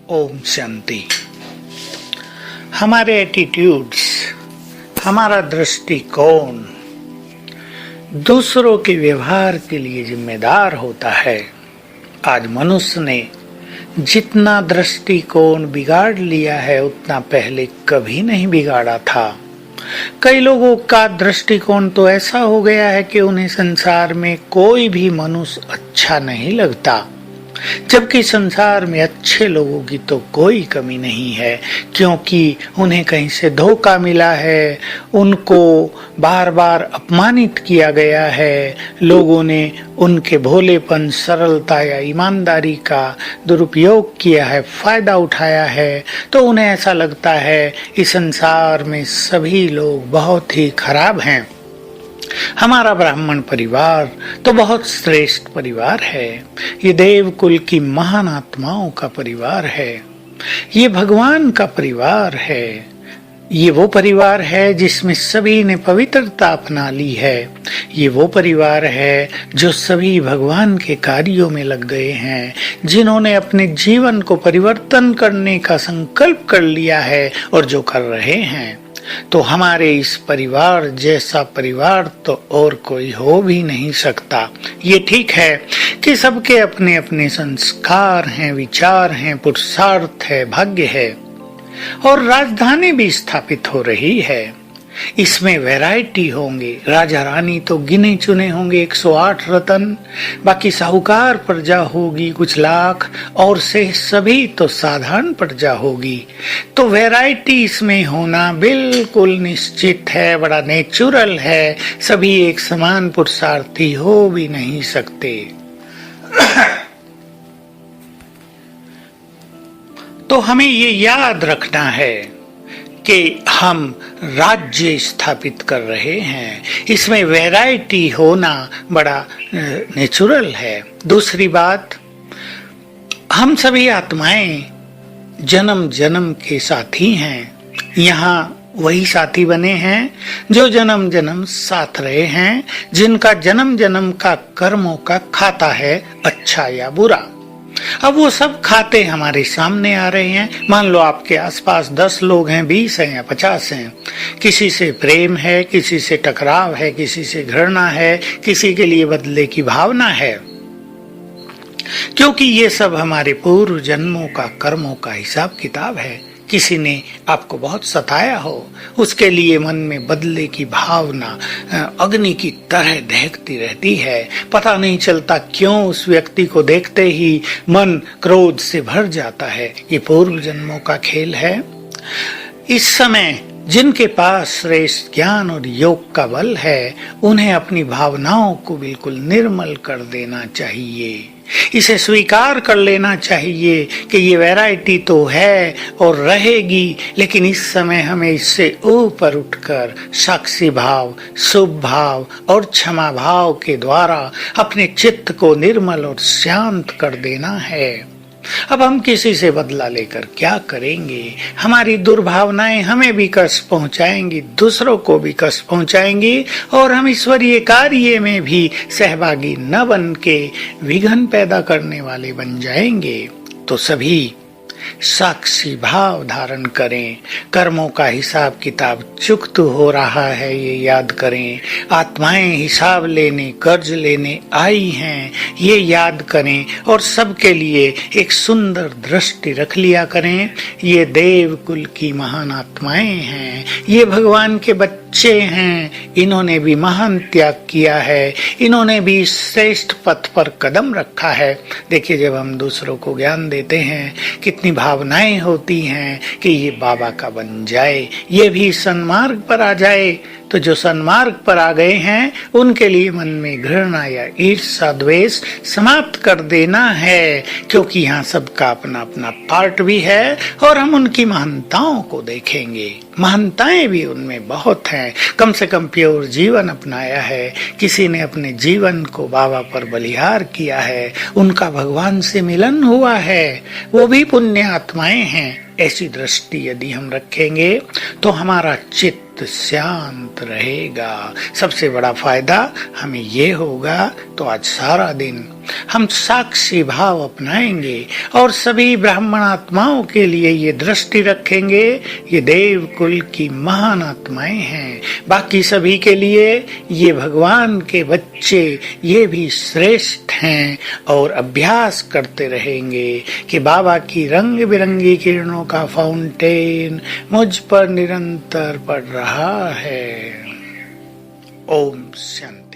ओम शांति। हमारे एटीट्यूड्स, हमारा दृष्टिकोण दूसरों के व्यवहार के लिए जिम्मेदार होता है। आज मनुष्य ने जितना दृष्टिकोण बिगाड़ लिया है उतना पहले कभी नहीं बिगाड़ा था। कई लोगों का दृष्टिकोण तो ऐसा हो गया है कि उन्हें संसार में कोई भी मनुष्य अच्छा नहीं लगता, जबकि संसार में अच्छे लोगों की तो कोई कमी नहीं है, क्योंकि उन्हें कहीं से धोखा मिला है, उनको बार बार अपमानित किया गया है, लोगों ने उनके भोलेपन, सरलता या ईमानदारी का दुरुपयोग किया है, फायदा उठाया है। तो उन्हें ऐसा लगता है इस संसार में सभी लोग बहुत ही खराब हैं। हमारा ब्राह्मण परिवार तो बहुत श्रेष्ठ परिवार है। ये देव कुल की महान आत्माओं का परिवार है, ये भगवान का परिवार है, ये वो परिवार है जिसमें सभी ने पवित्रता अपना ली है, ये वो परिवार है जो सभी भगवान के कार्यों में लग गए हैं, जिन्होंने अपने जीवन को परिवर्तन करने का संकल्प कर लिया है और जो कर रहे हैं। तो हमारे इस परिवार जैसा परिवार तो और कोई हो भी नहीं सकता। ये ठीक है कि सबके अपने अपने संस्कार हैं, विचार हैं, पुरुषार्थ है, भाग्य है और राजधानी भी स्थापित हो रही है। इसमें वैरायटी होंगे। राजा रानी तो गिने चुने होंगे 108 रत्न, बाकी साहूकार प्रजा होगी कुछ लाख, और से सभी तो साधारण प्रजा होगी। तो वैरायटी इसमें होना बिल्कुल निश्चित है, बड़ा नेचुरल है। सभी एक समान पुरुषार्थी हो भी नहीं सकते। तो हमें ये याद रखना है कि हम राज्य स्थापित कर रहे हैं, इसमें वैरायटी होना बड़ा नेचुरल है। दूसरी बात, हम सभी आत्माएं जन्म जन्म के साथी हैं। यहाँ वही साथी बने हैं जो जन्म जन्म साथ रहे हैं, जिनका जन्म जन्म का कर्मों का खाता है, अच्छा या बुरा। अब वो सब खाते हमारे सामने आ रहे हैं। मान लो आपके आसपास 10 लोग हैं, 20 हैं या 50 हैं। किसी से प्रेम है, किसी से टकराव है, किसी से घृणा है, किसी के लिए बदले की भावना है, क्योंकि ये सब हमारे पूर्व जन्मों का कर्मों का हिसाब किताब है। किसी ने आपको बहुत सताया हो, उसके लिए मन में बदले की भावना अग्नि की तरह दहकती रहती है। पता नहीं चलता क्यों उस व्यक्ति को देखते ही मन क्रोध से भर जाता है। ये पूर्व जन्मों का खेल है। इस समय जिनके पास श्रेष्ठ ज्ञान और योग का बल है, उन्हें अपनी भावनाओं को बिल्कुल निर्मल कर देना चाहिए। इसे स्वीकार कर लेना चाहिए कि ये वैरायटी तो है और रहेगी, लेकिन इस समय हमें इससे ऊपर उठकर साक्षी भाव, शुभ भाव और क्षमा भाव के द्वारा अपने चित्त को निर्मल और शांत कर देना है। अब हम किसी से बदला लेकर क्या करेंगे? हमारी दुर्भावनाएं हमें भी कष्ट पहुंचाएंगी, दूसरों को भी कष्ट पहुंचाएंगी, और हम ईश्वरीय कार्य में भी सहभागी न बन के विघ्न पैदा करने वाले बन जाएंगे। तो सभी साक्षी भाव धारण करें। कर्मों का हिसाब किताब चुकत हो रहा है, ये याद करें। आत्माएं हिसाब लेने, कर्ज लेने आई हैं, ये याद करें। और सबके लिए एक सुंदर दृष्टि रख लिया करें। ये देव कुल की महान आत्माएं हैं, ये भगवान के बच्चे हैं, इन्होंने भी महान त्याग किया है, इन्होंने भी श्रेष्ठ पथ पर कदम रखा है। देखिए, जब हम दूसरों को ज्ञान देते हैं, कितनी भावनाएं होती हैं कि ये बाबा का बन जाए, ये भी सन्मार्ग पर आ जाए। तो जो सन्मार्ग पर आ गए हैं, उनके लिए मन में घृणा या ईर्ष्या द्वेष समाप्त कर देना है, क्योंकि यहाँ सबका अपना अपना पार्ट भी है और हम उनकी महानताओं को देखेंगे। महानताएं भी उनमें बहुत हैं। कम से कम प्योर जीवन अपनाया है, किसी ने अपने जीवन को बाबा पर बलिहार किया है, उनका भगवान से मिलन हुआ है, वो भी पुण्य आत्माएं हैं। ऐसी दृष्टि यदि हम रखेंगे तो हमारा चित्त शांत रहेगा। सबसे बड़ा फायदा हमें ये होगा। तो आज सारा दिन हम साक्षी भाव अपनाएंगे और सभी ब्राह्मण आत्माओं के लिए ये दृष्टि रखेंगे, ये देव कुल की महान आत्माएं हैं, बाकी सभी के लिए ये भगवान के बच्चे, ये भी श्रेष्ठ हैं। और अभ्यास करते रहेंगे कि बाबा की रंग बिरंगी किरणों का फाउंटेन मुझ पर निरंतर पड़ रहा है। ओम शांति।